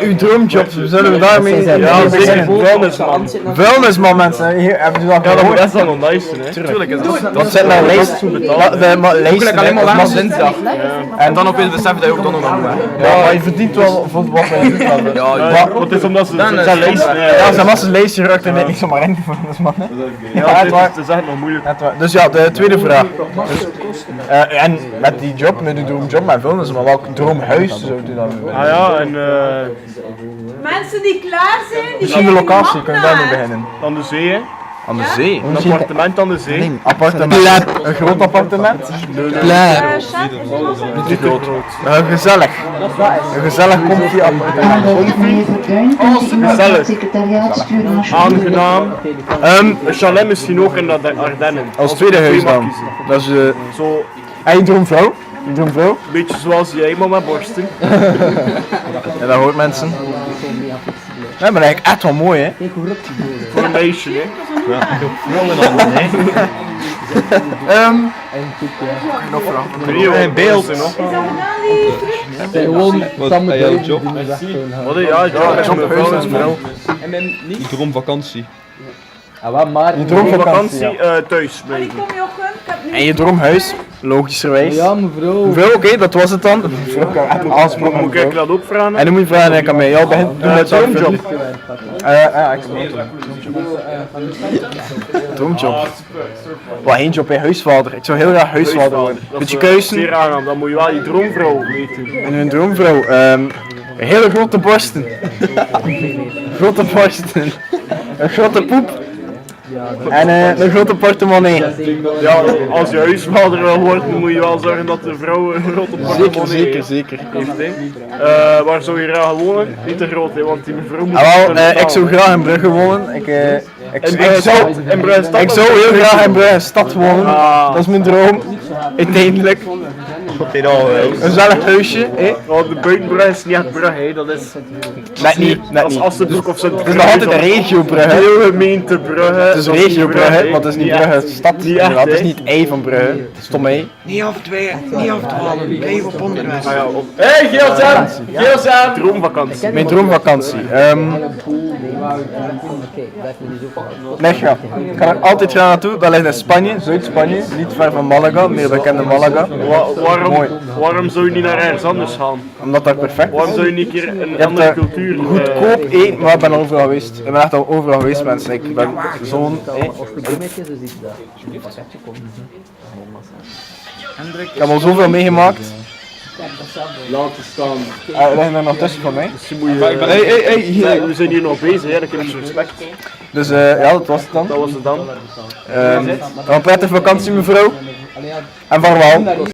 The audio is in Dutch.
Uw droomjobs, zullen we daarmee vuilnisman mensen, hier hebben jullie al gehoord? Dat is dan een nice, hè? Tuurlijk is dat. Dat zijn nou lijsten, alleen maar lang dinsdag. en Dan opeens besef dat je ook donderdag moet. ja, maar je verdient wel voor wat je doet. Ja, het is omdat ze zijn lijsten. Ja, zijn massen lezen je er net niet zomaar in voor ons man. Ja, het is echt nog moeilijk. Dus ja, de tweede vraag. Dus, en met die job, met die droomjob, met vuilnisman, welk droomhuis zou u dan willen? Ah ja, en Mensen die klaar zijn, die Misschien de locatie, kunnen we daarmee beginnen. aan de zee, hè? Aan de zee. Een appartement aan de zee. Nee, appartement. Een groot appartement. Niet groot. Gezellig. Een gezellig comfy appartement. Gezellig. Aangenaam. Een chalet misschien ook in de Ardennen. Als tweede huis dan. Dat is Zo en je droomvrouw? Je droomvrouw? een beetje zoals jij, maar met borsten. Ja, dat hoort mensen. Ja, maar eigenlijk echt wel mooi hè. Voor een meisje, hè? Een beeld, nog. Is dat gedaan die Gewoon samen jouw job? Wat ja, ja, is mijn vrouw. Droomvakantie. Je droomvakantie. Vakantie thuis Maar die blijven. kom je ook in. Ik heb nu En je droomhuis, logischerwijs. Ja, mevrouw. Hoeveel? Oké, dat was het dan. Aansproken. Moet ik dat ook vragen? En dan moet je vragen, ik kan mee. Jij begint doen met Droomjob. Ja, ik droomjob. Wat één job bij huisvader. Ik zou heel graag huisvader worden. Beetje keuzen. Zeer aangenaam, dan moet je wel je droomvrouw weten. En een droomvrouw. Hele grote borsten. Grote borsten. Een grote poep. En een grote portemonnee. Ja, als je huisvader wil worden, moet je wel zorgen dat de vrouw een grote portemonnee heeft. Zeker. Hè. Waar zou je graag wonen? Niet te groot, hè, want die mevrouw moet Ik zou graag in Brugge wonen. in Brugge-stad. Ik zou heel graag in Brugge stad wonen. Dat is mijn droom. Uiteindelijk. Een gezellig huisje. Oh, de buitenbrug is niet echt Brugge, hè. Dat is Net niet. dat is Assenbroek of Het is nog altijd een regio Brugge. Heel gemeente Brugge. Het is een regio Brugge, want het is niet Brugge stad. Niet echt, Het is hè. niet ei van Brugge. Stom mee. Niet afdwalen. Blijf op onderwijs. Ah, ja, hey, Geelzaan! Droomvakantie. Mijn droomvakantie. Mega. Ik ga er altijd graag naartoe. Dat ligt in Spanje, Zuid-Spanje. Niet ver van Malaga, meer bekende Malaga. Waarom zou je niet naar ergens anders gaan? Omdat dat perfect Waarom is. zou je niet een keer een Je hebt andere cultuur... goedkoop eten, maar ik ben overal geweest. Ik ben echt al overal geweest mensen. Ik ben zo'n... Ik heb al zoveel meegemaakt. Laten staan. Liggen er nog tussen van mij. We zijn hier nog bezig, hè. Dat heb je respect. Dus ja, dat was het dan. Dat was het dan. Een prettige vakantie mevrouw. En vaarwel.